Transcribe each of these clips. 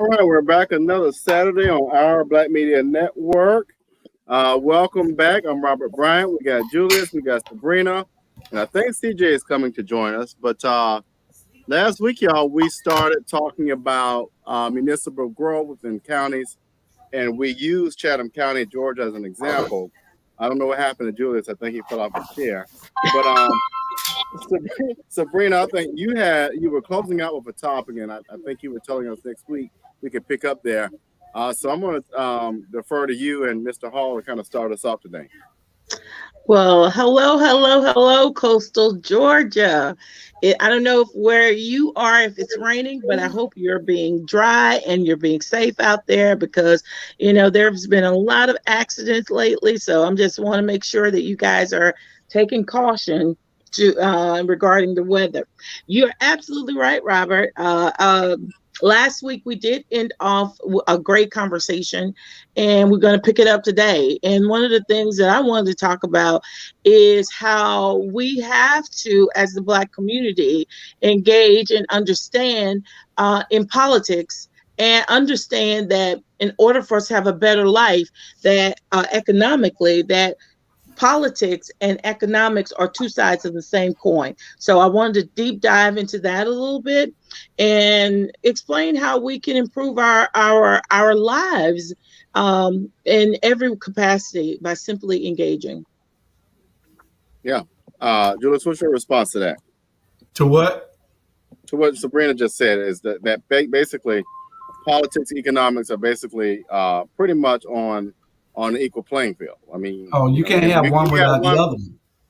All right, we're back another Saturday on our Black Media Network. Welcome back. I'm Robert Bryant. We got Julius, we got Sabrina, and I think CJ is coming to join us. But last week, y'all, we started talking about municipal growth within counties, and we used Chatham County, Georgia, as an example. I don't know what happened to Julius. I think he fell off his chair. But Sabrina, I think you were closing out with a topic, and I think you were telling us next week we could pick up there. So I'm going to defer to you and Mr. Hall to kind of start us off today. Well, hello, coastal Georgia. I don't know where you are, if it's raining, but I hope you're being dry and you're being safe out there because, there's been a lot of accidents lately. So I'm just want to make sure that you guys are taking caution regarding the weather. You're absolutely right, Robert. Last week we did end off a great conversation, and we're going to pick it up today. And one of the things that I wanted to talk about is how we have to, as the Black community, engage and understand in politics, and understand that in order for us to have a better life, that economically, that politics and economics are two sides of the same coin. So I wanted to deep dive into that a little bit and explain how we can improve our lives in every capacity by simply engaging. Yeah. Julius, what's your response to that? To what? To what Sabrina just said is that basically politics, economics are basically pretty much on an equal playing field. I mean, you can't have one without the other.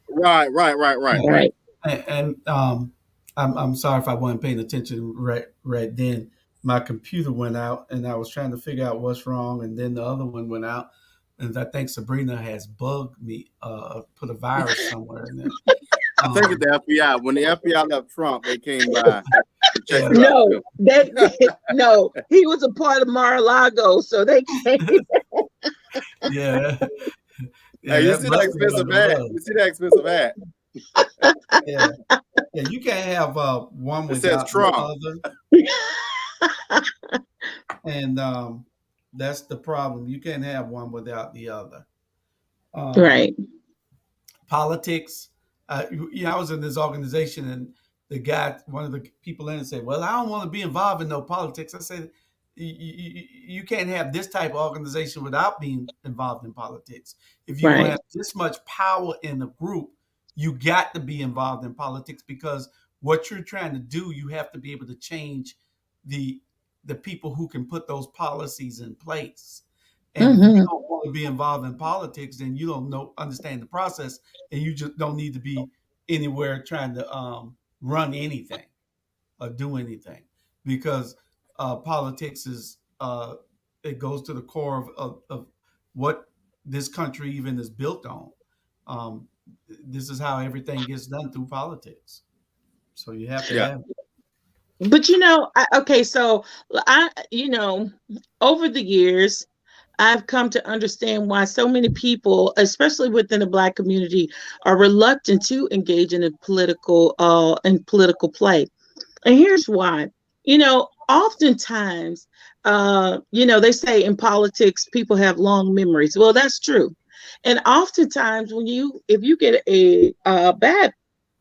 Right. And I'm sorry if I wasn't paying attention right then. My computer went out, and I was trying to figure out what's wrong, and then the other one went out, and I think Sabrina has bugged me, put a virus somewhere in there. I think it's the FBI. When the FBI left Trump, they came by. No, he was a part of Mar-a-Lago, so they came. Yeah. Hey, you see that expensive hat? You see that expensive hat? Yeah. You can't have one without the other. And that's the problem. You can't have one without the other. Right. Politics. I was in this organization, and the guy, one of the people in it, said, "Well, I don't want to be involved in no politics." I said, you can't have this type of organization without being involved in politics. If you want to have this much power in the group, you got to be involved in politics, because what you're trying to do, you have to be able to change the people who can put those policies in place. And if you don't want to be involved in politics, then you don't understand the process, and you just don't need to be anywhere trying to run anything or do anything, because politics is it goes to the core of what this country even is built on. This is how everything gets done, through politics. So you have to have it. But over the years, I've come to understand why so many people, especially within the Black community, are reluctant to engage in political play. And here's why. Oftentimes, they say in politics, people have long memories. Well, that's true. And oftentimes if you get a bad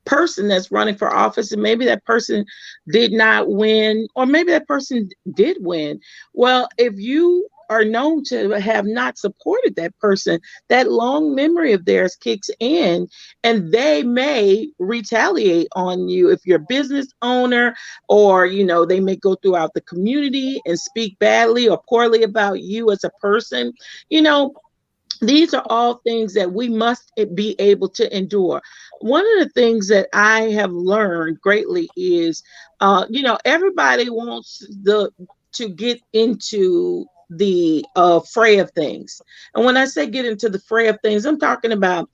person that's running for office, and maybe that person did not win, or maybe that person did win. Well, if you are known to have not supported that person, that long memory of theirs kicks in, and they may retaliate on you if you're a business owner, or they may go throughout the community and speak badly or poorly about you as a person. These are all things that we must be able to endure. One of the things that I have learned greatly is, everybody wants to get into the fray of things. And when I say get into the fray of things, I'm talking about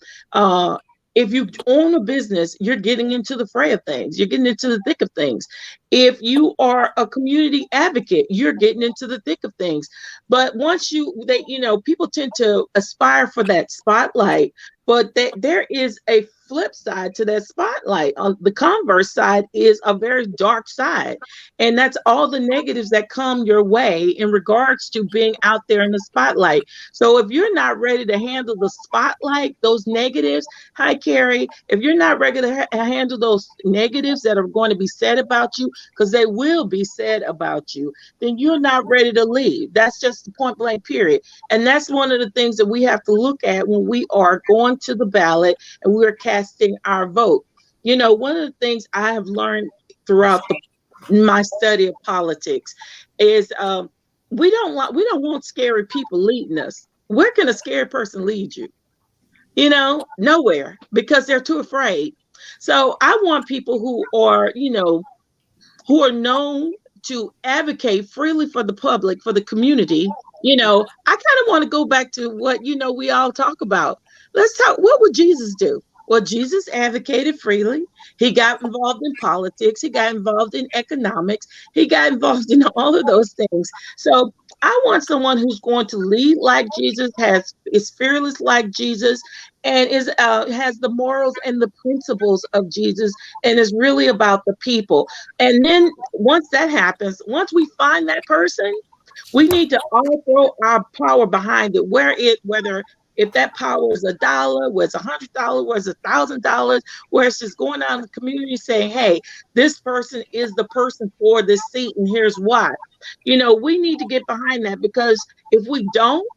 if you own a business, you're getting into the fray of things. You're getting into the thick of things. If you are a community advocate, you're getting into the thick of things. But once people tend to aspire for that spotlight, But there is a flip side to that spotlight. On the converse side is a very dark side. And that's all the negatives that come your way in regards to being out there in the spotlight. So if you're not ready to handle the spotlight, those negatives, hi, Carrie, if you're not ready to handle those negatives that are going to be said about you, because they will be said about you, then you're not ready to leave. That's just the point blank period. And that's one of the things that we have to look at when we are going to the ballot and we're casting our vote. You know, one of the things I have learned throughout my study of politics is we don't want scary people leading us. Where can a scary person lead you? You know, nowhere, because they're too afraid. So I want people who are, you know, who are known to advocate freely for the public, for the community. You know, I kind of want to go back to what, you know, we all talk about. Let's talk, what would Jesus do? Well, Jesus advocated freely. He got involved in politics. He got involved in economics. He got involved in all of those things. So I want someone who's going to lead like Jesus, is fearless like Jesus, and has the morals and the principles of Jesus, and is really about the people. And then once that happens, once we find that person, we need to all throw our power behind it. Whether if that power is $1, whether it's $100, whether it's $1,000, where it's just going out in the community saying, "Hey, this person is the person for this seat, and here's why." You know, we need to get behind that, because if we don't,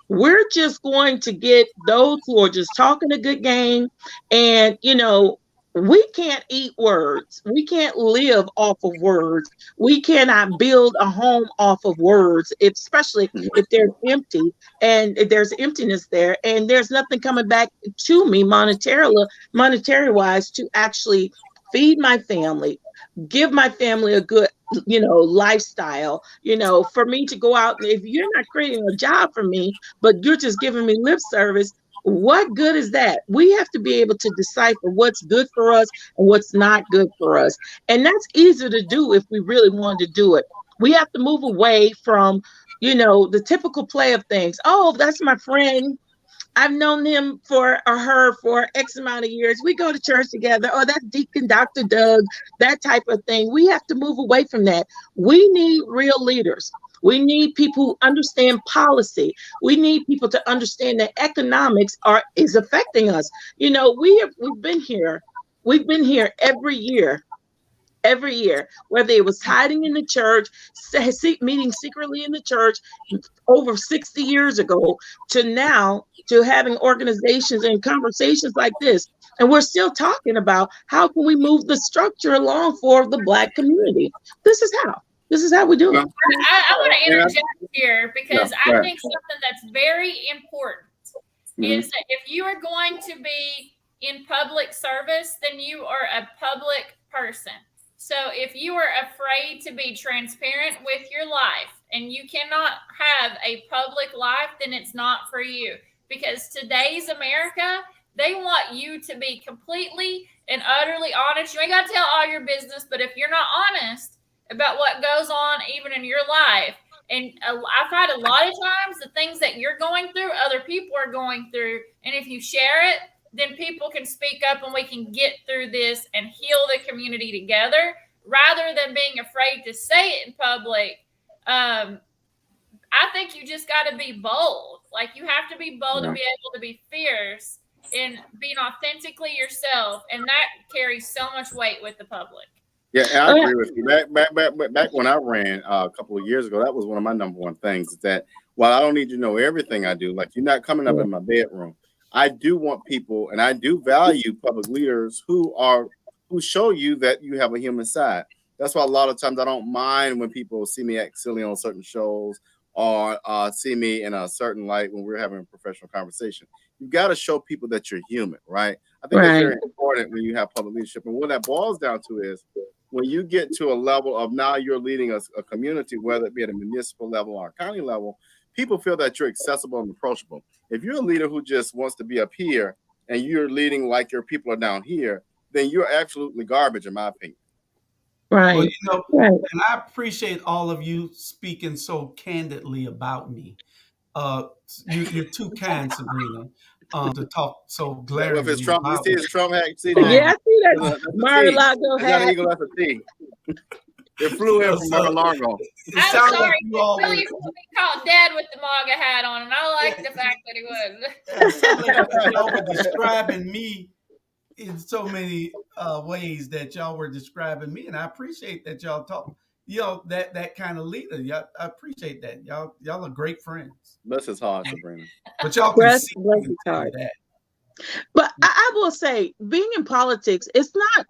we're just going to get those who are just talking a good game, and you know, we can't eat words. We can't live off of words. We cannot build a home off of words, especially if they're empty and there's emptiness there, and there's nothing coming back to me monetary wise, to actually feed my family, give my family a good, you know, lifestyle. You know, for me to go out, and if you're not creating a job for me, but you're just giving me lip service, what good is that? We have to be able to decipher what's good for us and what's not good for us. And that's easier to do if we really wanted to do it. We have to move away from, you know, the typical play of things. Oh, that's my friend. I've known him for or her for X amount of years. We go to church together. Oh, that's Deacon Dr. Doug, that type of thing. We have to move away from that. We need real leaders. We need people who understand policy. We need people to understand that economics is affecting us. You know, we've been here. We've been here every year, whether it was hiding in the church, meeting secretly in the church over 60 years ago, to now, to having organizations and conversations like this. And we're still talking about how can we move the structure along for the Black community. This is how we do it. I want to interject here, because I think something that's very important is that if you are going to be in public service, then you are a public person. So if you are afraid to be transparent with your life and you cannot have a public life, then it's not for you. Because today's America, they want you to be completely and utterly honest. You ain't got to tell all your business, but if you're not honest about what goes on even in your life, and I find a lot of times the things that you're going through, other people are going through. And if you share it, then people can speak up and we can get through this and heal the community together, rather than being afraid to say it in public. I think you just got to be bold. Like, you have to be bold to be able to be fierce and being authentically yourself. And that carries so much weight with the public. Yeah, I agree with you. Back when I ran a couple of years ago, that was one of my number one things, is that while I don't need to know everything I do, like, you're not coming up in my bedroom, I do want people, and I do value public leaders who show you that you have a human side. That's why a lot of times I don't mind when people see me act silly on certain shows, or see me in a certain light when we're having a professional conversation. You've got to show people that you're human, right? I think that's very important when you have public leadership. And what that boils down to is, when you get to a level of now you're leading a community, whether it be at a municipal level or a county level, people feel that you're accessible and approachable. If you're a leader who just wants to be up here and you're leading like your people are down here, then you're absolutely garbage, in my opinion. Right. Well, you know, and I appreciate all of you speaking so candidly about me. You're too kind, Sabrina. to talk so With glaringly. his Trump, you see his Trump hat? See Yeah, I see that that's a Mar-a-Lago T. It's not an hat. eagle, that's a T. It flew in from Mar-a-Lago. It I'm sounds sorry. like you all Billy called Dad with the MAGA hat on, and I like the fact that he was. it sounds like y'all were describing me in so many ways that y'all were describing me, and I appreciate that y'all talk. That kind of leader. Y'all, I appreciate that. Y'all are great friends. Bless his heart, Sabrina. But y'all can Bless see his heart. that. But I will say, being in politics, it's not,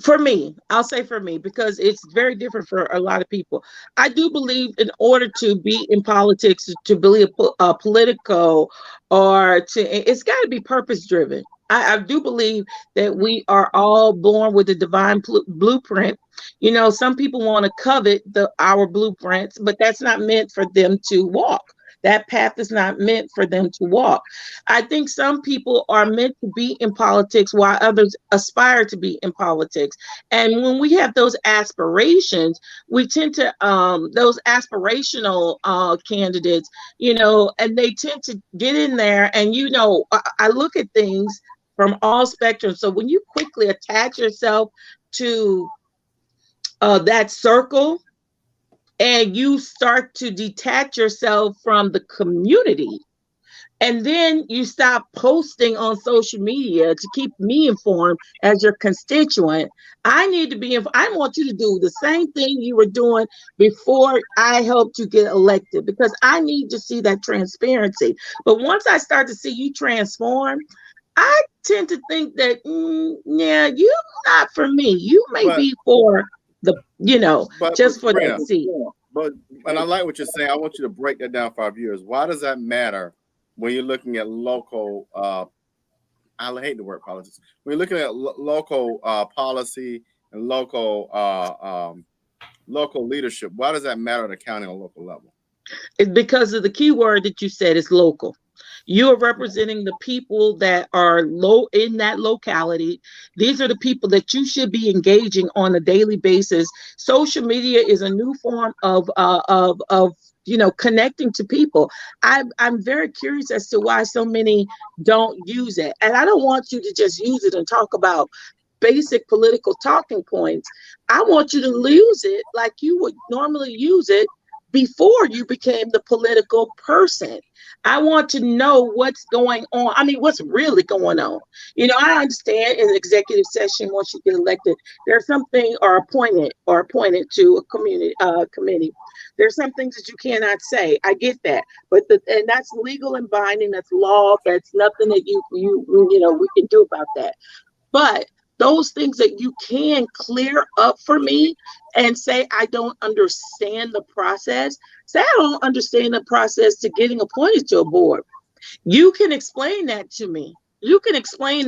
for me, I'll say for me, because it's very different for a lot of people. I do believe in order to be in politics, to be a political, it's got to be purpose driven. I do believe that we are all born with a divine blueprint. Some people want to covet our blueprints, but that's not meant for them to walk. That path is not meant for them to walk. I think some people are meant to be in politics while others aspire to be in politics. And when we have those aspirations, we tend to, those aspirational candidates, and they tend to get in there. And, I look at things from all spectrums. So when you quickly attach yourself to that circle, and you start to detach yourself from the community, and then you stop posting on social media to keep me informed as your constituent. I want you to do the same thing you were doing before I helped you get elected, because I need to see that transparency. But once I start to see you transform, I tend to think that, you're not for me. You may be for just for that seat. And I like what you're saying. I want you to break that down for our viewers. Why does that matter when you're looking at local? I hate the word politics. When you're looking at local policy and local leadership, why does that matter at a county or local level? It's because of the key word that you said is local. You are representing the people that are low in that locality. These are the people that you should be engaging on a daily basis. Social media is a new form of connecting to people. I'm very curious as to why so many don't use it. And I don't want you to just use it and talk about basic political talking points. I want you to use it like you would normally use it before you became the political person. I want to know what's going on. I mean, what's really going on. I understand in the executive session, once you get elected, there's something or appointed to a committee. There's some things that you cannot say. I get that, and that's legal and binding. That's law. That's nothing that we can do about that. But those things that you can clear up for me and say, I don't understand the process. Say, I don't understand the process to getting appointed to a board. You can explain that to me. And you can explain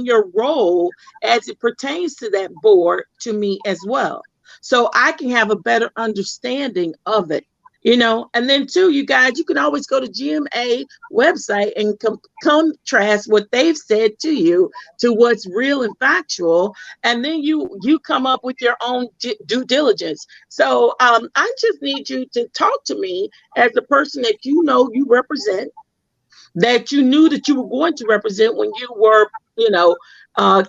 your role as it pertains to that board to me as well. So I can have a better understanding of it. And then too, you guys, you can always go to GMA website and contrast what they've said to you to what's real and factual. And then you come up with your own due diligence. So I just need you to talk to me as the person that you represent, that you knew that you were going to represent when you were,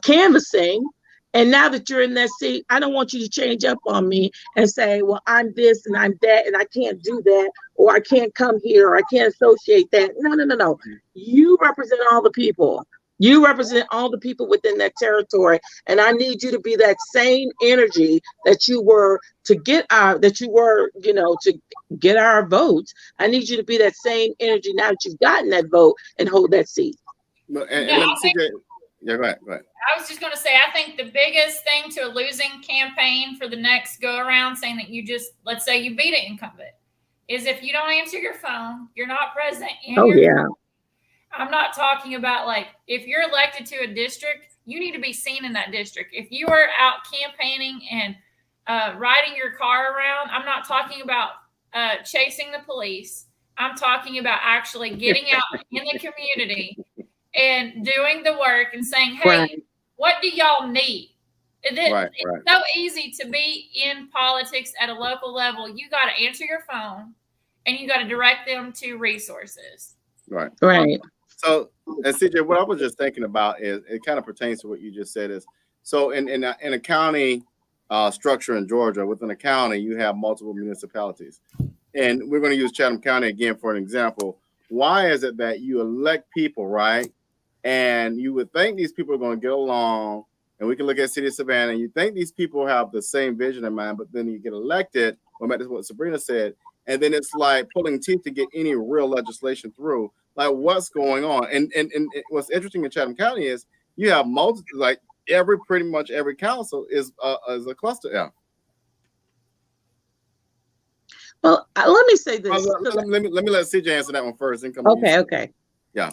canvassing. And now that you're in that seat, I don't want you to change up on me and say, well, I'm this and I'm that, and I can't do that, or I can't come here, or I can't associate that. No. You represent all the people. You represent all the people within that territory. And I need you to be that same energy that you were to get our votes. I need you to be that same energy now that you've gotten that vote and hold that seat. Yeah, go ahead. I was just going to say, I think the biggest thing to a losing campaign for the next go around, saying that let's say you beat an incumbent, is if you don't answer your phone, you're not present. I'm not talking about if you're elected to a district, you need to be seen in that district. If you are out campaigning and riding your car around, I'm not talking about chasing the police. I'm talking about actually getting out in the community and doing the work and saying, hey, what do y'all need? It's so easy to be in politics at a local level. You got to answer your phone and you got to direct them to resources. Right. Right. So, and CJ, what I was just thinking about is it kind of pertains to what you just said. Is so in a county structure in Georgia, within a county, you have multiple municipalities, and we're going to use Chatham County again for an example. Why is it that you elect people, right? And you would think these people are going to get along, and we can look at City of Savannah, and you think these people have the same vision in mind, but then you get elected, well, that's what Sabrina said, and then it's like pulling teeth to get any real legislation through. Like, what's going on? And what's interesting in Chatham County is you have like pretty much every council is a cluster F. Well, let me say this. Let me let CJ answer that one first. And come okay. Yeah.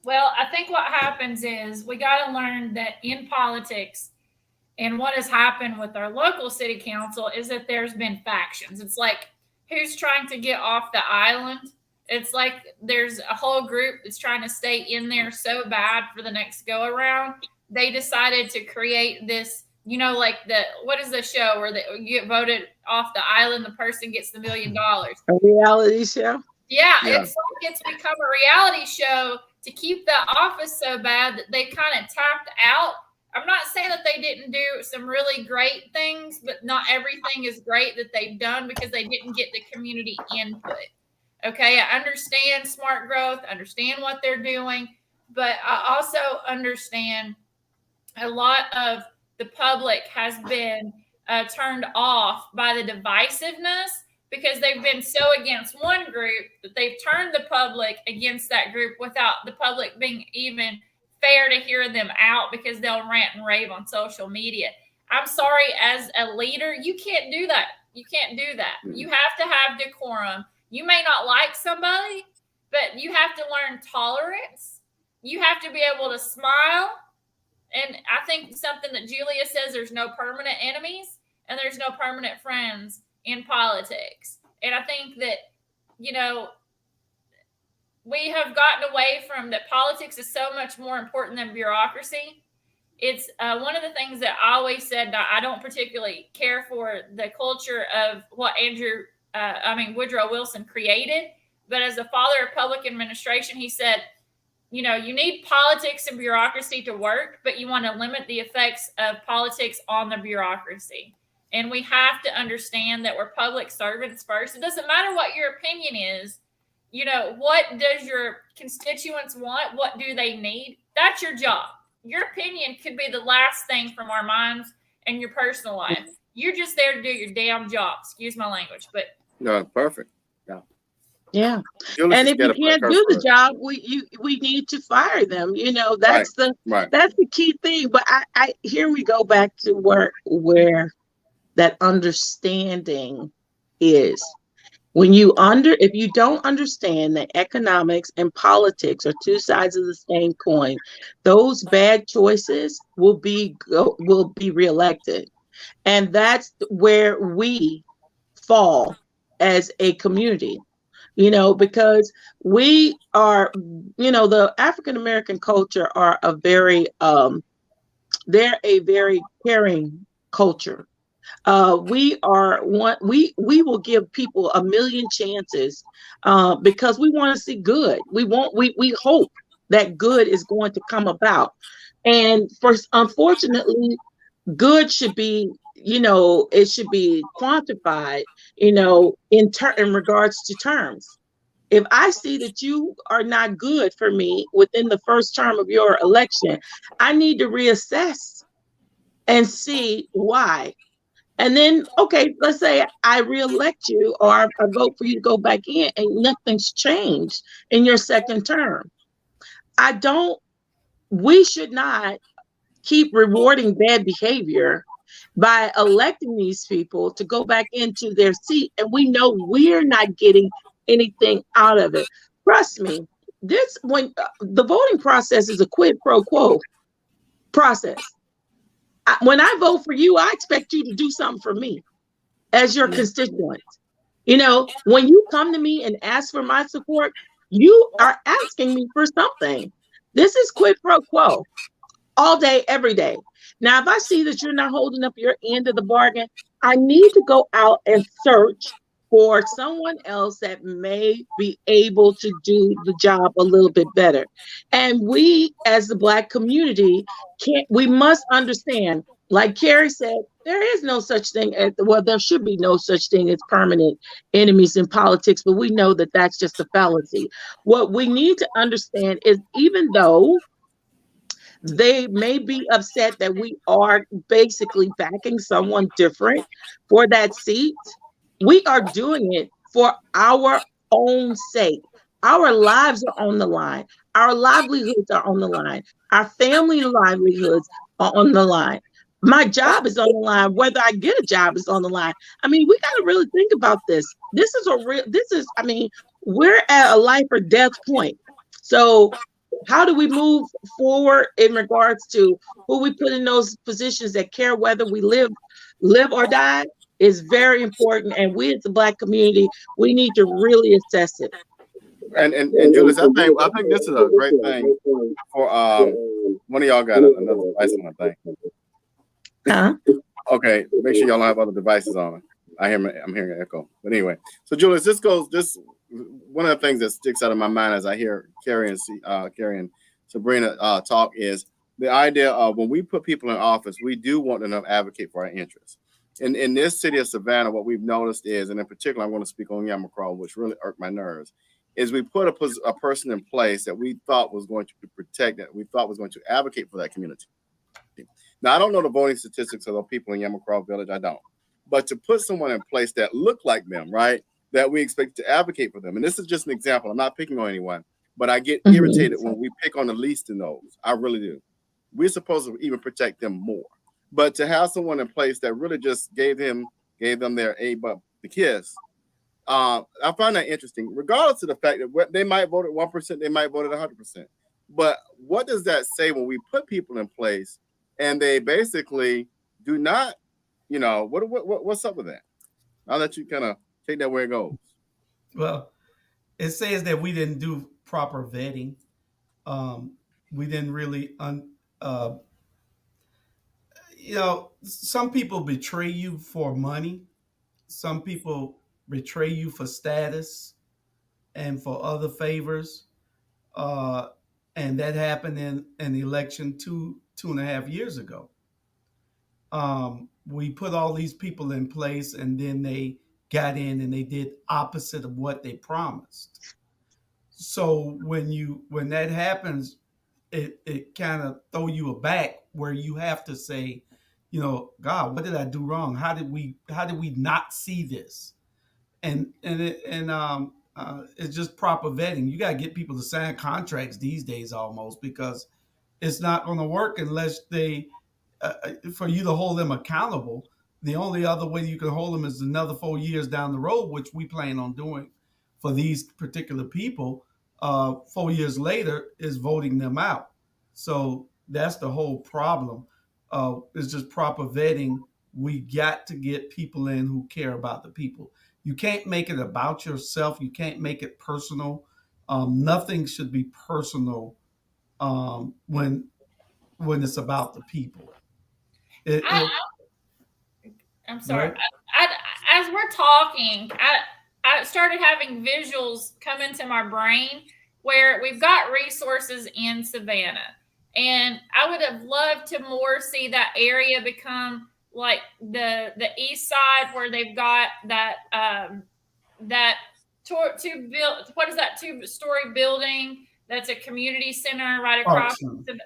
Well, I think what happens is we got to learn that in politics, and what has happened with our local city council is that there's been factions. It's like, who's trying to get off the island? It's like there's a whole group that's trying to stay in there so bad for the next go around. They decided to create this, like what is the show where you get voted off the island, the person gets the $1 million. A reality show? Yeah, it's like it's become a reality show to keep the office so bad that they kind of tapped out. I'm not saying that they didn't do some really great things, but not everything is great that they've done because they didn't get the community input. Okay, I understand smart growth, understand what they're doing, but I also understand a lot of the public has been turned off by the divisiveness because they've been so against one group that they've turned the public against that group without the public being even fair to hear them out because they'll rant and rave on social media. I'm sorry, as a leader, you can't do that. You can't do that. You have to have decorum. You may not like somebody, but you have to learn tolerance. You have to be able to smile. And I think something that Julia says, there's no permanent enemies and there's no permanent friends in politics. And I think that, we have gotten away from that. Politics is so much more important than bureaucracy. It's one of the things that I always said that I don't particularly care for the culture of what Woodrow Wilson created. But as a father of public administration, he said, you need politics and bureaucracy to work, but you want to limit the effects of politics on the bureaucracy. And we have to understand that we're public servants first. It doesn't matter what your opinion is. What does your constituents want? What do they need? That's your job. Your opinion could be the last thing from our minds and your personal life. You're just there to do your damn job. Excuse my language, but no, perfect. Yeah. And if you can't do the job, we need to fire them. That's that's the key thing. But I here we go back to where that understanding is. If you don't understand that economics and politics are two sides of the same coin, those bad choices will be reelected. And that's where we fall as a community. Because we are, the African American culture are they're a very caring culture. We will give people a million chances because we want to see good. We hope that good is going to come about. And unfortunately, good should be, it should be quantified, in regards to terms. If I see that you are not good for me within the first term of your election, I need to reassess and see why. And then, okay, let's say I reelect you or I vote for you to go back in and nothing's changed in your second term. We should not keep rewarding bad behavior by electing these people to go back into their seat. And we know we're not getting anything out of it. Trust me, when the voting process is a quid pro quo process. When I vote for you, I expect you to do something for me as your constituent. When you come to me and ask for my support, you are asking me for something. This is quid pro quo all day, every day. Now, if I see that you're not holding up your end of the bargain, I need to go out and search for someone else that may be able to do the job a little bit better. And we, as the Black community, we must understand, like Carrie said, there is no such thing as, well, there should be no such thing as permanent enemies in politics, but we know that that's just a fallacy. What we need to understand is, even though they may be upset that we are basically backing someone different for that seat, we are doing it for our own sake. Our lives are on the line. Our livelihoods are on the line. Our family livelihoods are on the line. My job is on the line. Whether I get a job is on the line. I mean, we got to really think about this. I mean, we're at a life or death point. So how do we move forward in regards to who we put in those positions that care whether we live or die is very important. And we as the Black community, we need to really assess it. And Julius, I think this is a great thing for one of y'all got another device on, I think. Huh? Okay, make sure y'all don't have other devices on. I'm hearing an echo. But anyway, so Julius, this one of the things that sticks out of my mind as I hear Carrie and Sabrina talk is the idea of, when we put people in office, we do want them to advocate for our interests. In this city of Savannah, what we've noticed is, and in particular, I'm going to speak on Yamacraw, which really irked my nerves, is we put a person in place that we thought was going to protect, that we thought was going to advocate for that community. Now, I don't know the voting statistics of the people in Yamacraw Village. I don't. But to put someone in place that looked like them, right, that we expect to advocate for them. And this is just an example. I'm not picking on anyone, but I get irritated when we pick on the least in those. I really do. We're supposed to even protect them more. But to have someone in place that really just gave them their the kiss, I find that interesting, regardless of the fact that they might vote at 1%, they might vote at 100%. But what does that say when we put people in place and they basically do not, what's up with that? I'll let you kind of take that where it goes. Well, it says that we didn't do proper vetting. We didn't really, some people betray you for money. Some people betray you for status and for other favors. And that happened in an election two and a half years ago. We put all these people in place, and then they got in and they did opposite of what they promised. So when that happens, it kind of throw you aback, where you have to say, God, what did I do wrong? How did we not see this? And it's just proper vetting. You got to get people to sign contracts these days almost, because it's not going to work unless for you to hold them accountable. The only other way you can hold them is another 4 years down the road, which we plan on doing for these particular people. 4 years later is voting them out. So that's the whole problem. It's just proper vetting. We got to get people in who care about the people. You can't make it about yourself. You can't make it personal. Nothing should be personal when it's about the people. I'm sorry. Right? As we're talking, I started having visuals come into my brain where we've got resources in Savannah, and I would have loved to more see that area become like the east side, where they've got that two-story building that's a community center right across. Okay.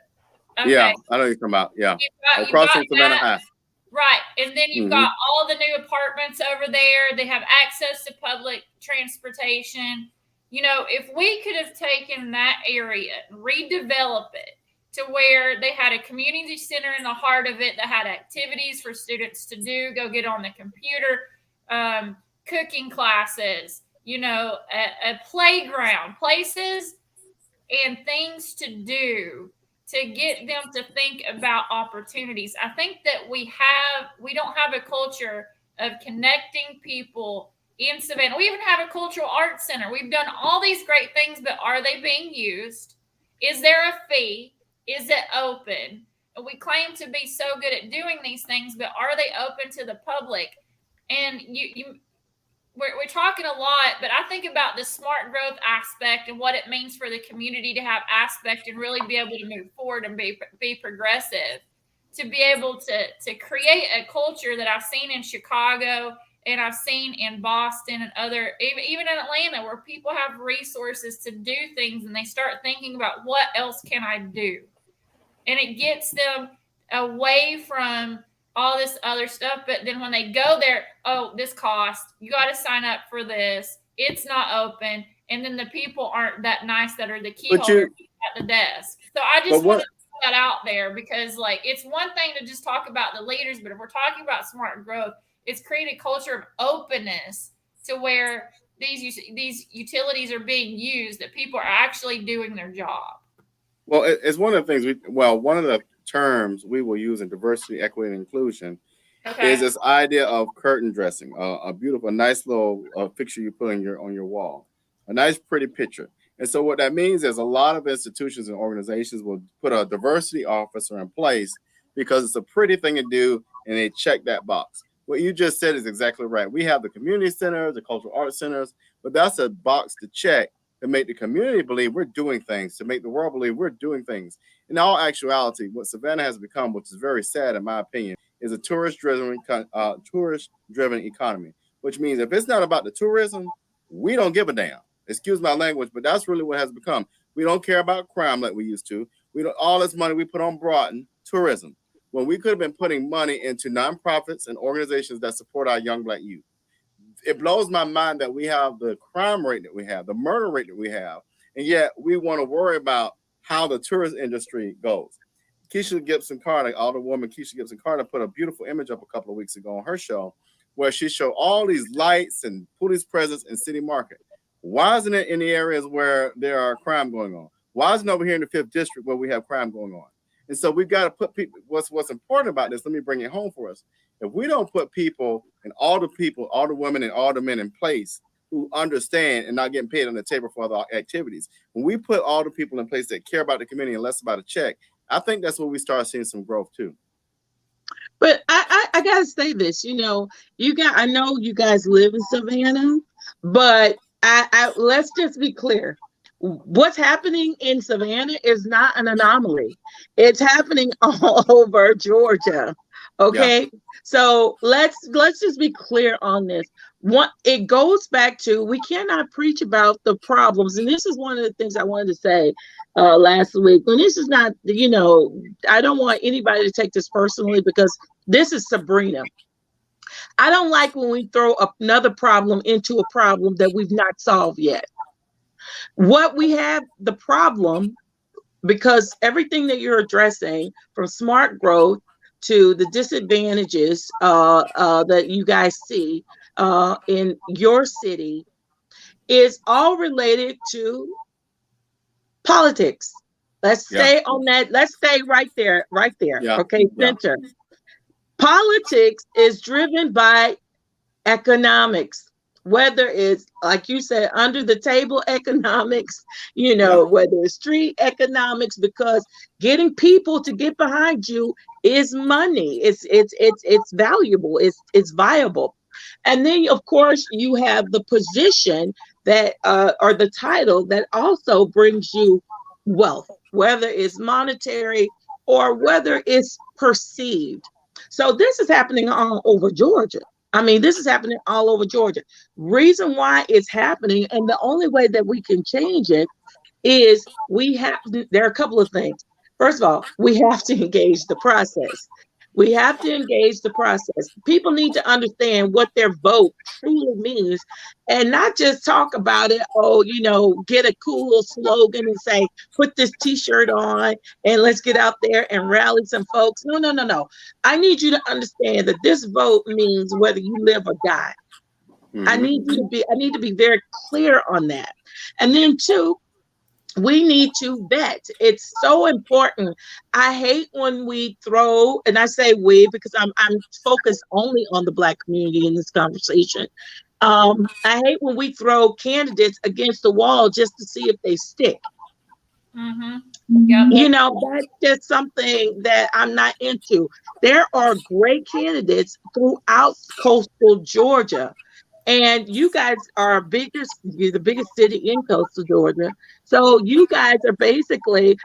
Yeah, I know you're talking about. Yeah, across from Savannah High. Right, and then you've got all the new apartments over there. They have access to public transportation. If we could have taken that area and redevelop it to where they had a community center in the heart of it that had activities for students to do, go get on the computer, cooking classes, a playground, places and things to do to get them to think about opportunities. I think that we don't have a culture of connecting people in Savannah. We even have a cultural arts center. We've done all these great things, but are they being used? Is there a fee? Is it open? And we claim to be so good at doing these things, but are they open to the public? And we're talking a lot, but I think about the smart growth aspect and what it means for the community to have aspect and really be able to move forward and be progressive, to be able to create a culture that I've seen in Chicago and I've seen in Boston and other, even in Atlanta, where people have resources to do things and they start thinking about what else can I do? And it gets them away from all this other stuff. But then when they go there, oh, this cost, you got to sign up for this. It's not open. And then the people aren't that nice that are the key holders at the desk. So I just want to put that out there because, like, it's one thing to just talk about the leaders, but if we're talking about smart growth, it's created a culture of openness to where these utilities are being used, that people are actually doing their job. Well, it's one of the things one of the terms we will use in diversity, equity, and inclusion is this idea of curtain dressing, a beautiful, nice little picture you put on your wall, a nice, pretty picture. And so what that means is a lot of institutions and organizations will put a diversity officer in place because it's a pretty thing to do, and they check that box. What you just said is exactly right. We have the community centers, the cultural arts centers, but that's a box to check to make the community believe we're doing things, to make the world believe we're doing things. In all actuality, what Savannah has become, which is very sad in my opinion, is a tourist-driven economy, which means if it's not about the tourism, we don't give a damn. Excuse my language, but that's really what has become. We don't care about crime like we used to. We don't, all this money we put on broaden tourism, when we could have been putting money into nonprofits and organizations that support our young Black youth. It blows my mind that we have the crime rate that we have, the murder rate that we have, and yet we want to worry about how the tourist industry goes. Keisha Gibson Carter, Alderwoman Keisha Gibson Carter, put a beautiful image up a couple of weeks ago on her show where she showed all these lights and police presence in City Market. Why isn't it in the areas where there are crime going on? Why isn't it over here in the 5th District where we have crime going on? And so we've got to put people, what's important about this, let me bring it home for us. If we don't put people, all the women and all the men in place who understand and not getting paid on the table for other activities, when we put all the people in place that care about the community and less about a check, I think that's when we start seeing some growth too. But I gotta say this, I know you guys live in Savannah, but I let's just be clear. What's happening in Savannah is not an anomaly. It's happening all over Georgia. Okay. Yeah. So let's just be clear on this. It goes back to, we cannot preach about the problems. And this is one of the things I wanted to say last week. And this is not, I don't want anybody to take this personally because this is Sabrina. I don't like when we throw another problem into a problem that we've not solved yet. What we have, the problem, because everything that you're addressing, from smart growth to the disadvantages that you guys see in your city, is all related to politics. Let's stay on that. Let's stay right there. Yeah. Okay, center. Yeah. Politics is driven by economics. Whether it's, like you said, under the table economics, whether it's street economics, because getting people to get behind you is money. It's valuable. It's viable. And then, of course, you have the position that, or the title that also brings you wealth, whether it's monetary or whether it's perceived. So this is happening all over Georgia. This is happening all over Georgia. Reason why it's happening, and the only way that we can change it, is there are a couple of things. First of all, we have to engage the process. We have to engage the process. People need to understand what their vote truly means and not just talk about it, get a cool slogan and say, put this t-shirt on and let's get out there and rally some folks. No. I need you to understand that this vote means whether you live or die. Mm-hmm. I need to be very clear on that. And then 2, we need to vet. It's so important. I hate when we throw, and I say we because I'm focused only on the Black community in this conversation. I hate when we throw candidates against the wall just to see if they stick. Mm-hmm. Yep. That's just something that I'm not into. There are great candidates throughout coastal Georgia. And you guys are you're the biggest city in coastal Georgia. So you guys are basically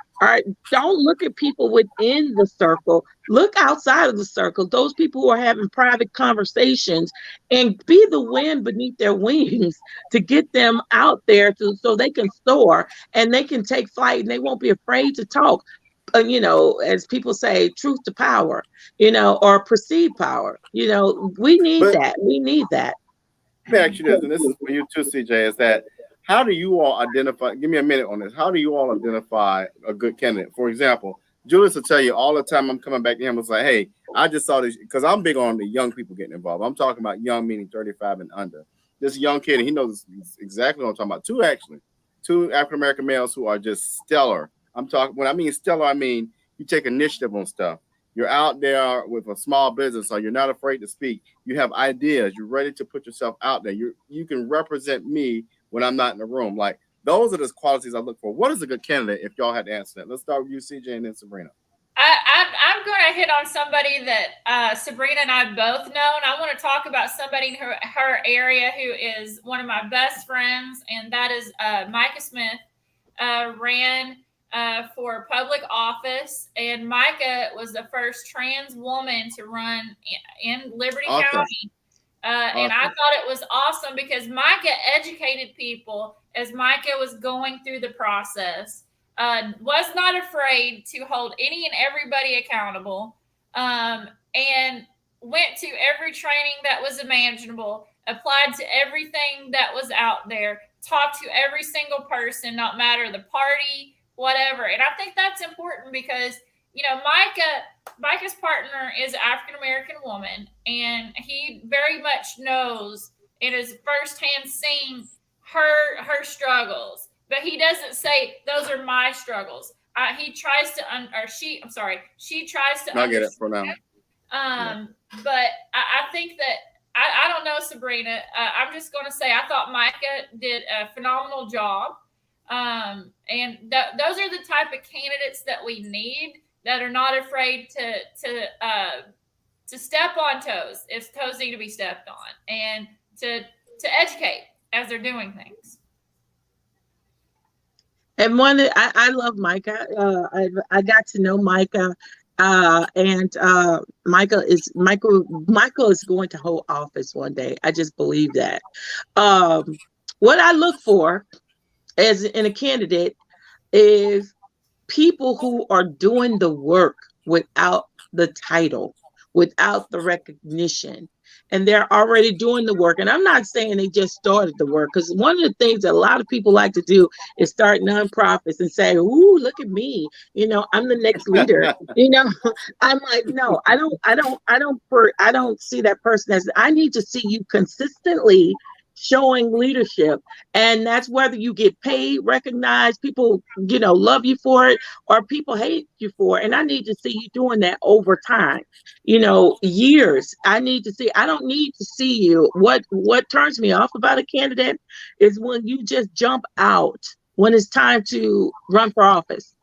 don't look at people within the circle. Look outside of the circle. Those people who are having private conversations, and be the wind beneath their wings to get them out there so they can soar and they can take flight and they won't be afraid to talk. As people say, truth to power, or perceived power. We need that. We need that. Let me ask you this, and this is for you too, CJ, is that how do you all identify, give me a minute on this, how do you all identify a good candidate? For example, Julius will tell you all the time I'm coming back to him, it's like, hey, I just saw this, because I'm big on the young people getting involved. I'm talking about young, meaning 35 and under. This young kid, and he knows exactly what I'm talking about. Two African-American males who are just stellar. When I mean stellar, I mean you take initiative on stuff. You're out there with a small business, so you're not afraid to speak. You have ideas. You're ready to put yourself out there. You can represent me when I'm not in the room. Like, those are the qualities I look for. What is a good candidate, if y'all had to answer that? Let's start with you, CJ, and then Sabrina. I'm going to hit on somebody that Sabrina and I both know, and I want to talk about somebody in her area who is one of my best friends, and that is Micah Smith. Ran for public office, and Micah was the first trans woman to run in Liberty County. And I thought it was awesome because Micah educated people as Micah was going through the process, was not afraid to hold any and everybody accountable, and went to every training that was imaginable, applied to everything that was out there, talked to every single person, not matter the party, whatever. And I think that's important because, Micah's partner is an African-American woman, and he very much knows and has firsthand seen her struggles, but he doesn't say those are my struggles. He tries to, she tries to. I get it for now. But I think that I don't know, Sabrina. I'm just going to say I thought Micah did a phenomenal job. And those are the type of candidates that we need, that are not afraid to step on toes if toes need to be stepped on, and to educate as they're doing things. And I love Micah. I got to know Micah, and Michael is going to hold office one day. I just believe that. What I look for as in a candidate is people who are doing the work without the title, without the recognition, and they're already doing the work. And I'm not saying they just started the work, because one of the things that a lot of people like to do is start nonprofits and say, "Ooh, look at me! I'm the next leader." I'm like, no, I don't see that person as. I need to see you consistently showing leadership, and that's whether you get paid, recognized, people love you for it, or people hate you for it. And I need to see you doing that over time, years. I don't need to see you. What turns me off about a candidate is when you just jump out when it's time to run for office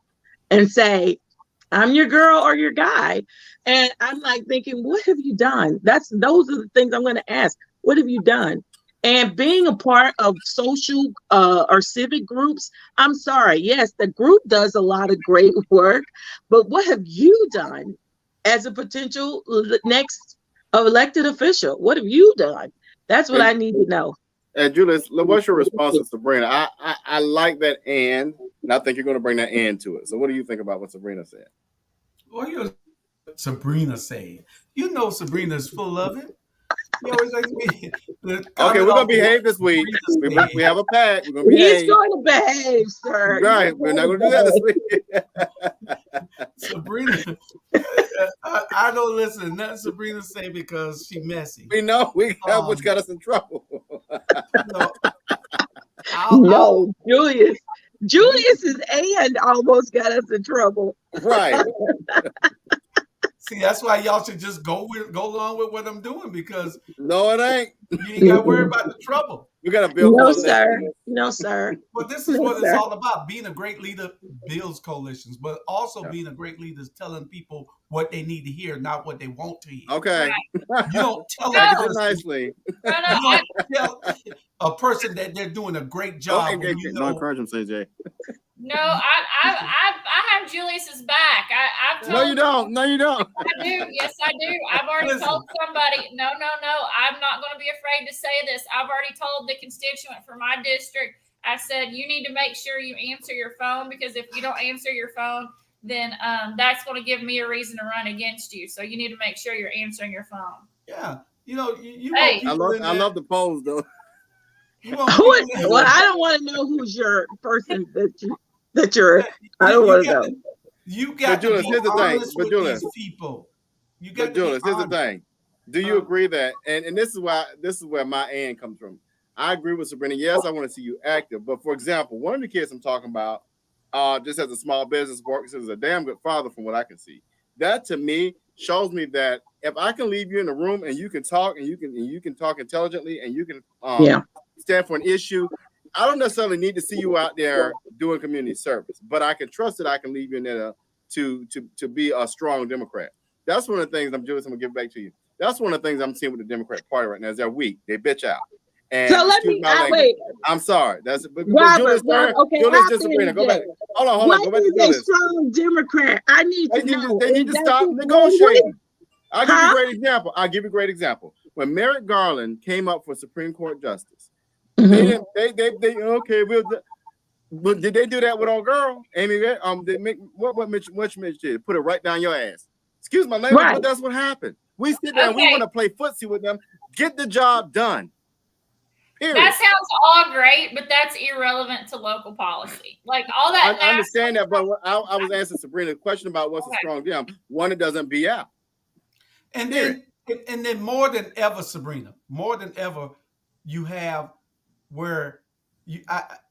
and say, I'm your girl or your guy. And I'm like thinking, what have you done? Those are the things I'm going to ask. What have you done? And being a part of social or civic groups, I'm sorry, yes, the group does a lot of great work, but what have you done as a potential next elected official? What have you done? That's what I need to know. And Julius, what's your response to Sabrina? I like that and I think you're going to bring that and to it. So what do you think about what Sabrina said? Well, Sabrina said, Sabrina's full of it. Okay, we're gonna behave this week. We have a pact. We're gonna behave. He's going to behave, sir. Right, we're not gonna do that this week. Sabrina, I don't listen to nothing Sabrina say because she's messy. We know which got us in trouble. No, Julius's and almost got us in trouble. Right. See, that's why y'all should just go along with what I'm doing, because No, it ain't. you ain't got to worry about the trouble. We got to build No, coalitions. sir. No, sir. But this No, is what it's sir. all about. Being a great leader builds coalitions, but also being a great leader is telling people what they need to hear, not what they want to hear. Okay. You don't tell Package a it person, nicely. you don't tell a person that they're doing a great job when you Don't know. encourage them, CJ. No, I have Julius's back. I've told No, you don't. No, you don't. I do. Yes, I do. I've already told somebody, no, I'm not going to be afraid to say this. I've already told the constituent for my district, I said, you need to make sure you answer your phone, because if you don't answer your phone, then that's going to give me a reason to run against you. So you need to make sure you're answering your phone. Yeah. You know, you Hey. I love the polls, though. Well, I don't want to know who's your person that you're. I don't want to know. You got Julius, to be honest with Julius, these people. You but got Julius, to be here's the honest. thing. Do you agree that, and this is where my end comes from. I agree with Sabrina. Yes, I want to see you active. But for example, one of the kids I'm talking about just has a small business, works as a damn good father from what I can see. That to me shows me that if I can leave you in the room and you can talk and you can talk intelligently and you can stand for an issue, I don't necessarily need to see you out there doing community service, but I can trust that I can leave you in there to be a strong Democrat. That's one of the things I'm gonna give it back to you. That's one of the things I'm seeing with the Democrat Party right now is they're weak. They bitch out. And so let me wait. I'm sorry. That's but Robert. Julius, just Sabrina, go back. Hold on. Go back to Julius. A strong Democrat? I need to know. They need to stop negotiating. I'll give you a great example. When Merrick Garland came up for Supreme Court justice, they but did they do that with our girl Amy? They make what Mitch did? Put it right down your ass. Excuse my language, but that's what happened. We sit there and we want to play footsie with them. Get the job done. Period. That sounds all great, but that's irrelevant to local policy. Like all that. I understand that, but I was answering Sabrina's question about what's a strong jam. One that doesn't be out. And then more than ever, Sabrina, more than ever, you have where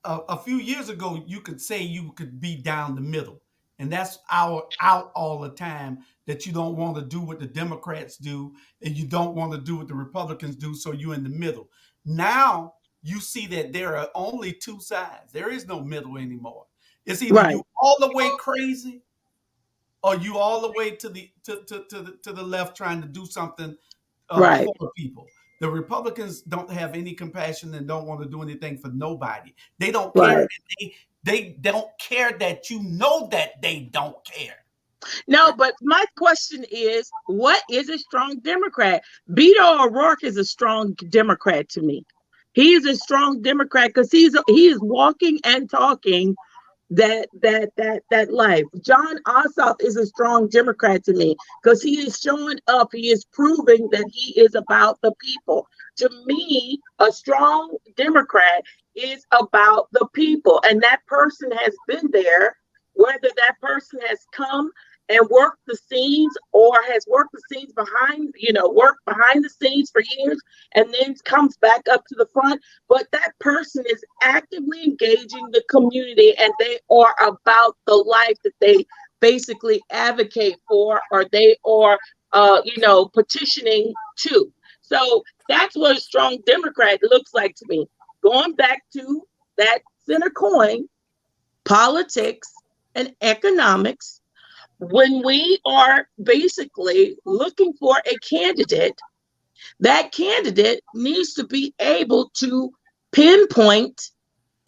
a few years ago you could say you could be down the middle, and that's out all the time, that you don't want to do what the Democrats do and you don't want to do what the Republicans do, so you're in the middle. Now you see that there are only two sides. There is no middle anymore. It's either you all the way crazy, or you all the way to the left trying to do something for people. The Republicans don't have any compassion and don't want to do anything for nobody. They don't care. They don't care that you know that they don't care. No, but my question is, what is a strong Democrat? Beto O'Rourke is a strong Democrat to me. He is a strong Democrat because he is walking and talking that life. John Ossoff is a strong Democrat to me because he is showing up. He is proving that he is about the people. To me, a strong Democrat is about the people, and that person has been there, whether that person has come and worked the scenes or has worked the scenes worked behind the scenes for years and then comes back up to the front. But that person is actively engaging the community and they are about the life that they basically advocate for, or they are, petitioning to. So that's what a strong Democrat looks like to me. Going back to that center coin, politics and economics, when we are basically looking for a candidate, that candidate needs to be able to pinpoint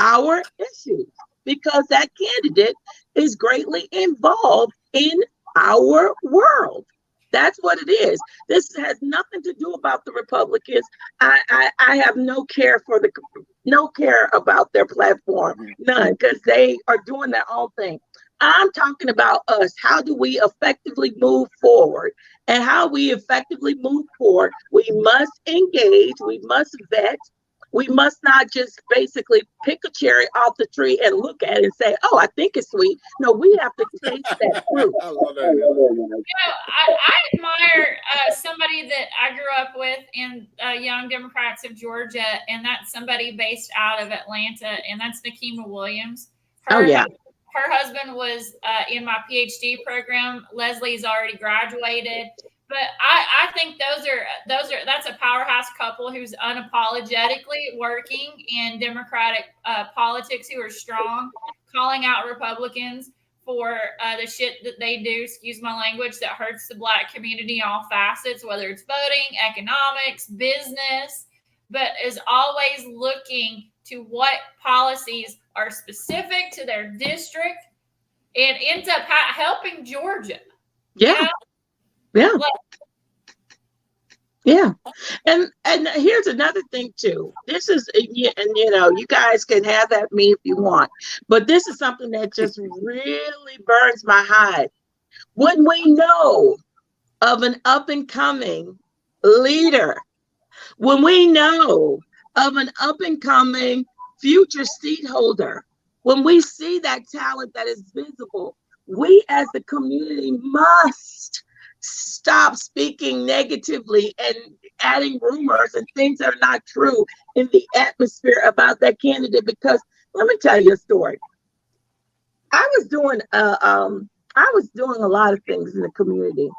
our issues because that candidate is greatly involved in our world. That's what it is. This has nothing to do about the Republicans. I have no care about their platform, none, because they are doing their own thing. I'm talking about us. How do we effectively move forward? And how we effectively move forward, we must engage, we must vet, we must not just basically pick a cherry off the tree and look at it and say, oh, I think it's sweet. No, we have to taste that fruit. I love that. I admire somebody that I grew up with in Young Democrats of Georgia, and that's somebody based out of Atlanta, and that's Nikema Williams. her husband was in my PhD program. Leslie's already graduated. But I think that's a powerhouse couple who's unapologetically working in Democratic politics, who are strong, calling out Republicans for the shit that they do, excuse my language, that hurts the Black community in all facets, whether it's voting, economics, business, but is always looking to what policies are specific to their district and ends up helping Georgia. Yeah. You know? Yeah. Like, yeah. And here's another thing too. This is, and you guys can have that me if you want, but this is something that just really burns my hide. When we know of an up and coming leader, when we know of an up and coming future seat holder, when we see that talent that is visible, we as the community must stop speaking negatively and adding rumors and things that are not true in the atmosphere about that candidate. Because let me tell you a story. I was doing a lot of things in the community,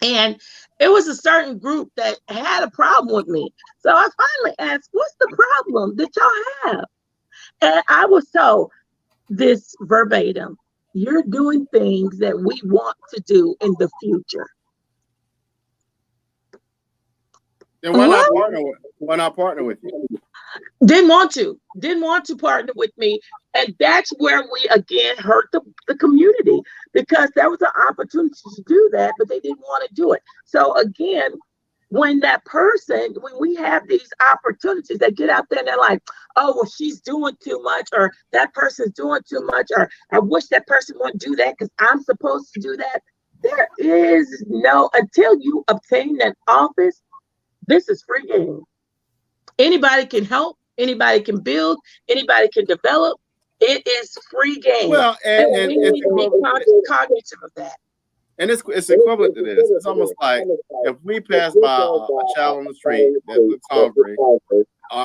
and it was a certain group that had a problem with me. So I finally asked, "What's the problem that y'all have?" And I was told this verbatim: "You're doing things that we want to do in the future." Then why not partner with you? Didn't want to partner with me. And that's where we again hurt the community, because there was an opportunity to do that, but they didn't want to do it. So again, when we have these opportunities, they get out there and they're like, "Oh, well, she's doing too much," or "That person's doing too much," or "I wish that person wouldn't do that because I'm supposed to do that." There is no, until you obtain that office, this is free game. Anybody can help, anybody can build, anybody can develop. It is free game. Well, and we need to be cognitive of that. And it's equivalent to this. It's almost like if we pass by a child on the street that looks hungry,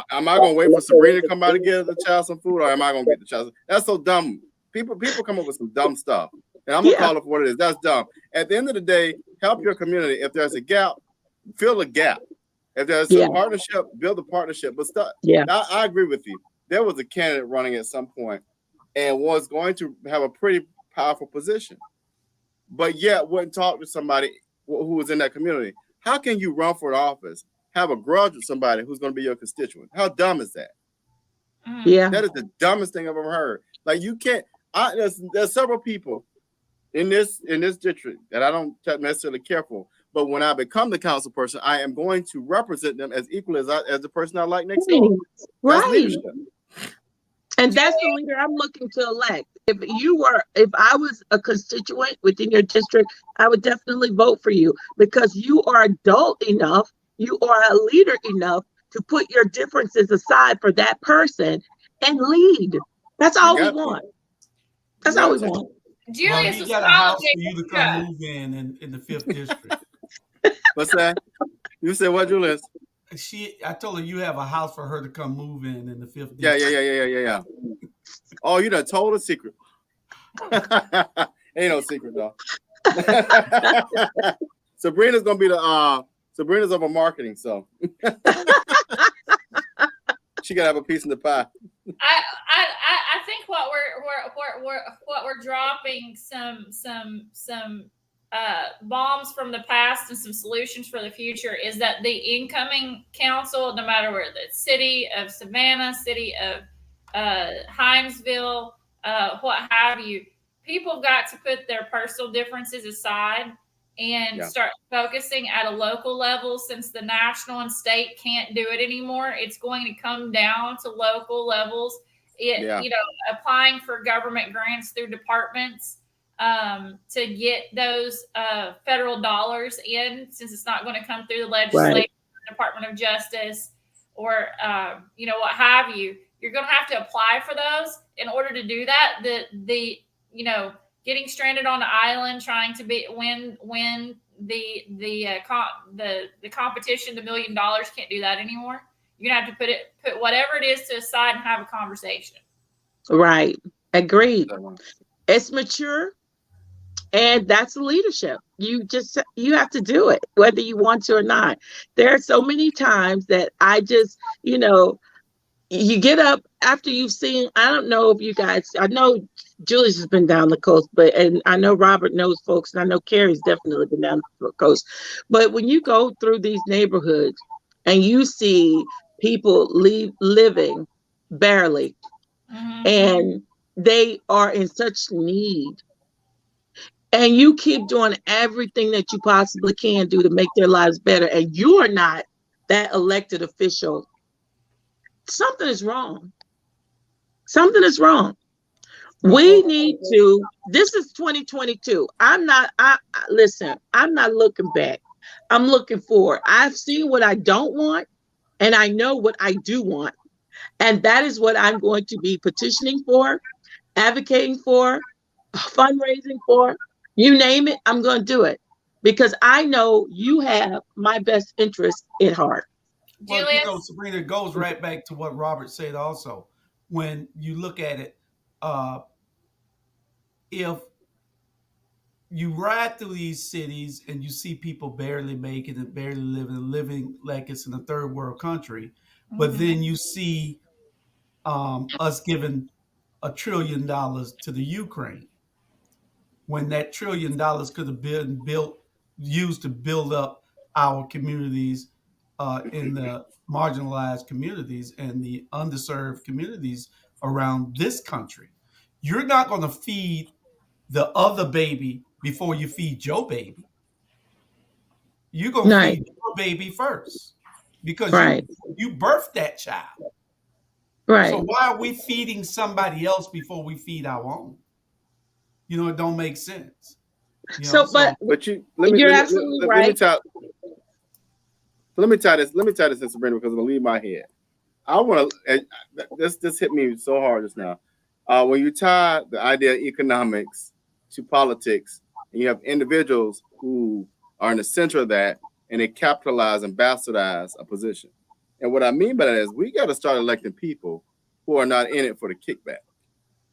am I going to wait for Sabrina to come by to get the child some food, or am I going to get the child? That's so dumb. People come up with some dumb stuff, and I'm going to call it for what it is. That's dumb. At the end of the day, help your community. If there's a gap, fill the gap. If there's a partnership, build a partnership. But I agree with you. There was a candidate running at some point and was going to have a pretty powerful position, but yet wouldn't talk to somebody who was in that community. How can you run for the office, have a grudge with somebody who's going to be your constituent? How dumb is that? Yeah, that is the dumbest thing I've ever heard. Like, you can't. There's several people in this district that I don't necessarily care for, but when I become the council person, I am going to represent them as equally as the person I like next door. That's leadership. And that's the leader I'm looking to elect. If I was a constituent within your district, I would definitely vote for you, because you are adult enough, you are a leader enough to put your differences aside for that person and lead. That's all we want. That's all we want. Julius, you got a house for you to come move in the 5th district. What's that? You said what, Julius? I told her you have a house for her to come move in the 5th district. Yeah. Oh, you done told a secret. Ain't no secret though. Sabrina's gonna be Sabrina's over marketing, so she gotta have a piece in the pie. I think what we're dropping some bombs from the past and some solutions for the future is that the incoming council, no matter where the city of Savannah, city of Hinesville, what have you, people have got to put their personal differences aside and start focusing at a local level. Since the national and state can't do it anymore, it's going to come down to local levels. Applying for government grants through departments to get those federal dollars in, since it's not going to come through the legislature, Department of Justice, or what have you. You're going to have to apply for those. In order to do that, the getting stranded on the island trying to win the competition, the $1 million, can't do that anymore. You're gonna have to put whatever it is to aside and have a conversation. Right. Agreed. It's mature, and that's leadership. You have to do it, whether you want to or not. There are so many times that I just, you get up after you've seen, I don't know if you guys, I know Julius has been down the coast, and I know Robert knows folks, and I know Carrie's definitely been down the coast. But when you go through these neighborhoods and you see people living barely, and they are in such need, and you keep doing everything that you possibly can do to make their lives better, and you are not that elected official, something is wrong. Something is wrong. We need to, this is 2022. Listen, I'm not looking back. I'm looking forward. I've seen what I don't want, and I know what I do want. And that is what I'm going to be petitioning for, advocating for, fundraising for. You name it, I'm going to do it. Because I know you have my best interest at heart. Well, Sabrina, it goes right back to what Robert said also. When you look at it, if you ride through these cities and you see people barely making it, barely living like it's in a third world country, but then you see us giving $1 trillion to the Ukraine, when that $1 trillion could have been used to build up our communities in the marginalized communities and the underserved communities around this country. You're not going to feed the other baby before you feed your baby. You're going to feed your baby first because you birthed that child. Right. So why are we feeding somebody else before we feed our own? It don't make sense. You're absolutely right. Let me tie this in, Sabrina, because it'll leave my head. I want to. This hit me so hard just now. When you tie the idea of economics to politics, and you have individuals who are in the center of that, and they capitalize and bastardize a position. And what I mean by that is we got to start electing people who are not in it for the kickback.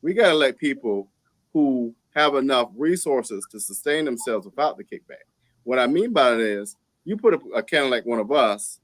We got to elect people who have enough resources to sustain themselves without the kickback. What I mean by that is you put a candidate like one of us,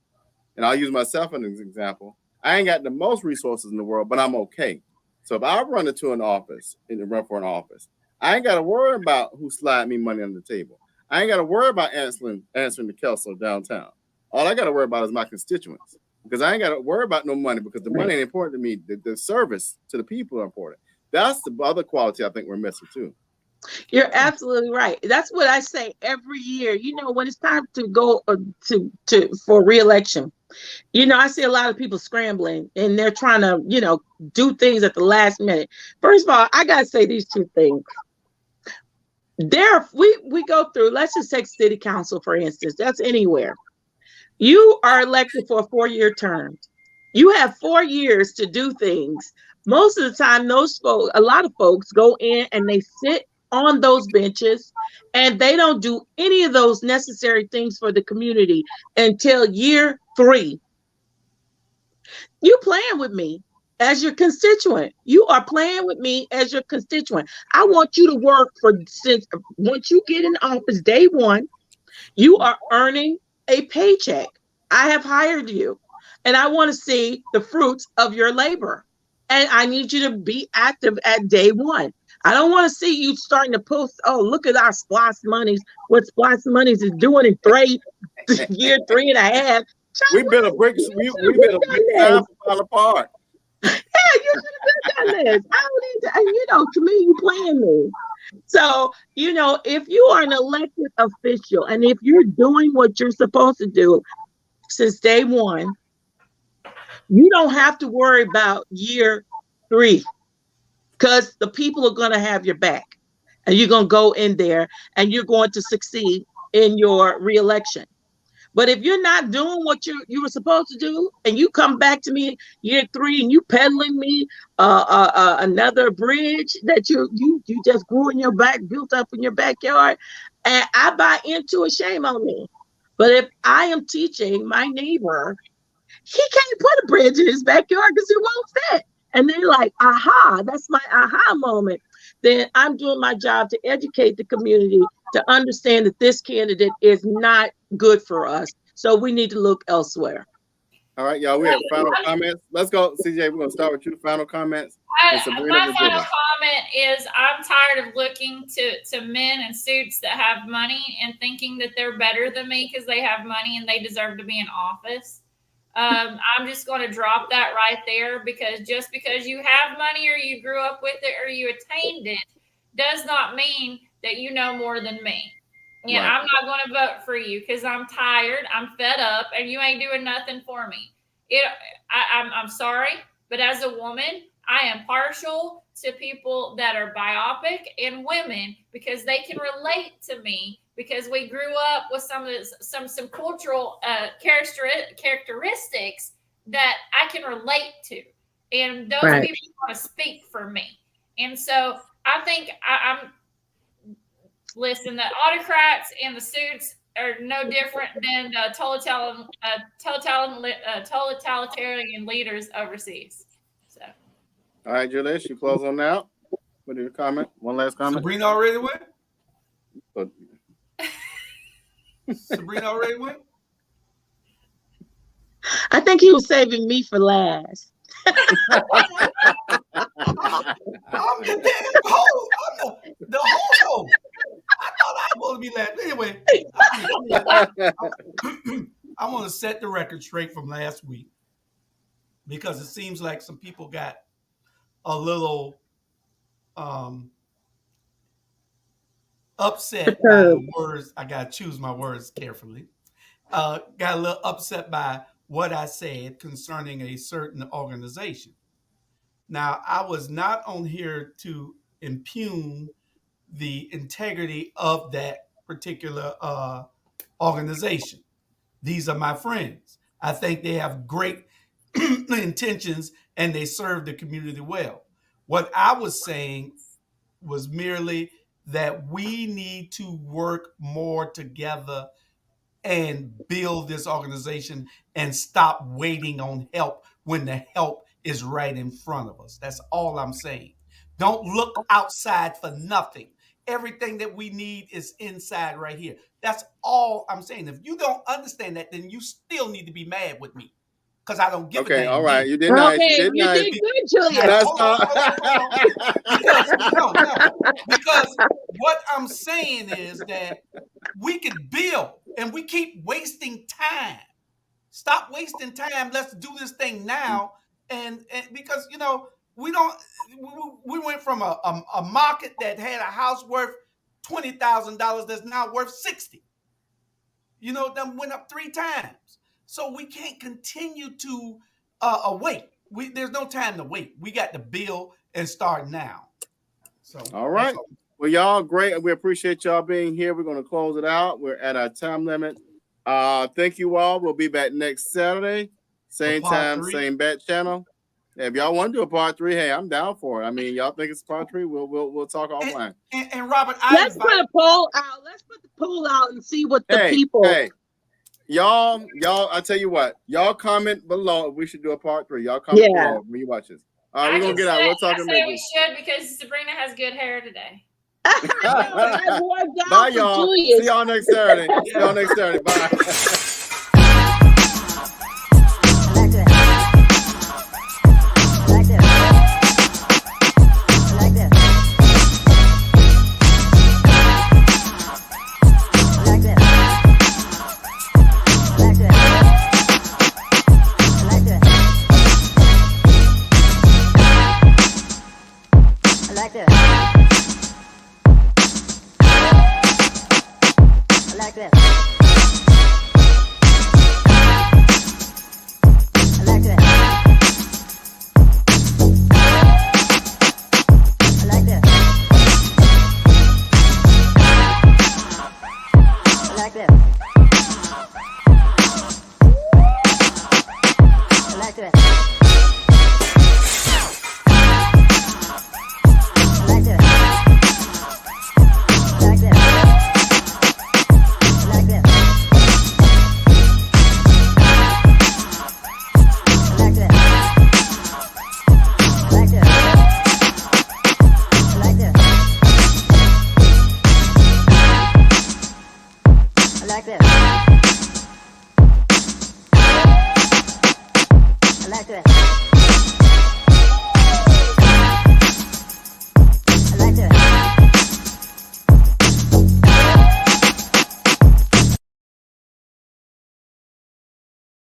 and I'll use myself as an example. I ain't got the most resources in the world, but I'm okay. So if I run into an office and run for an office, I ain't got to worry about who slide me money under the table. I ain't got to worry about answering the Kelso downtown. All I got to worry about is my constituents, because I ain't got to worry about no money, because the money ain't important to me. The service to the people are important. That's the other quality I think we're missing too. You're absolutely right. That's what I say every year. When it's time to go for re-election, I see a lot of people scrambling and they're trying to, do things at the last minute. First of all, I gotta say these two things. We go through, let's just take city council, for instance. That's anywhere. You are elected for a 4-year term. You have 4 years to do things. Most of the time, a lot of folks go in and they sit on those benches and they don't do any of those necessary things for the community until year 3. You playing with me as your constituent. You are playing with me as your constituent. I want you to work once you get in office, day 1, you are earning a paycheck. I have hired you and I want to see the fruits of your labor. And I need you to be active at day 1. I don't want to see you starting to post, oh, look at our SPLOST monies, what SPLOST monies is doing in year 3.5. We better break time fall apart. Yeah, you should have done this. I don't need to, to me, you playing me. So, if you are an elected official and if you're doing what you're supposed to do since day 1, you don't have to worry about year 3, because the people are going to have your back and you're going to go in there and you're going to succeed in your reelection. But if you're not doing what you were supposed to do and you come back to me year 3 and you peddling me another bridge that you just grew in your back, built up in your backyard, and I buy into it, shame on me. But if I am teaching my neighbor, he can't put a bridge in his backyard because it won't fit. and they're like, aha, that's my aha moment, then I'm doing my job to educate the community to understand that this candidate is not good for us. So we need to look elsewhere. All right, y'all, we have final comments. Let's go, CJ. We're going to start with you. Final comments. My final comment is I'm tired of looking to men in suits that have money and thinking that they're better than me because they have money and they deserve to be in office. I'm just going to drop that right there, because just because you have money or you grew up with it or you attained it does not mean that you know more than me. And right. I'm not going to vote for you because I'm tired, I'm fed up, and you ain't doing nothing for me. I'm sorry, but as a woman, I am partial to people that are biopic and women because they can relate to me, because we grew up with some cultural characteristics that I can relate to, and those right. people want to speak for me. And so I think I'm. Listen, the autocrats and the suits are no different than totalitarian leaders overseas. So, all right, Julius, you close on out. What is your comment? One last comment. Sabrina already went. Sabrina already went. I think he was saving me for last. I'm the whole. I thought I was going to be last. Anyway, I want to set the record straight from last week, because it seems like some people got a little upset by the words. I got to choose my words carefully. Got a little upset by what I said concerning a certain organization. Now, I was not on here to impugn the integrity of that particular organization. These are my friends. I think they have great intentions and they serve the community well. What I was saying was merely that we need to work more together and build this organization and stop waiting on help when the help is right in front of us. That's all I'm saying. Don't look outside for nothing. Everything that we need is inside right here. That's all I'm saying. If you don't understand that, then you still need to be mad with me, because I don't give a damn. Okay, all right. You did nice. You did good, Julius. Because what I'm saying is that we could build, and we keep wasting time. Stop wasting time. Let's do this thing now. And because, we went from a market that had a house worth $20,000 that's now worth $60,000. That went up 3 times. So we can't continue to wait. There's no time to wait. We got to build and start now. So all right. Well, y'all, great. We appreciate y'all being here. We're going to close it out. We're at our time limit. Thank you all. We'll be back next Saturday, same time, same bat channel. If y'all want to do a part 3, hey, I'm down for it. I mean, y'all think it's part 3? We'll talk offline. And Robert, let's put a poll out. Let's put the poll out and see what the people. Hey, y'all. I tell you what, y'all comment below if we should do a part 3. Y'all comment below when you watch this. All right, we're gonna get out. We'll talk. I say we should, because Sabrina has good hair today. Bye, y'all. See y'all next Saturday. Bye. like this.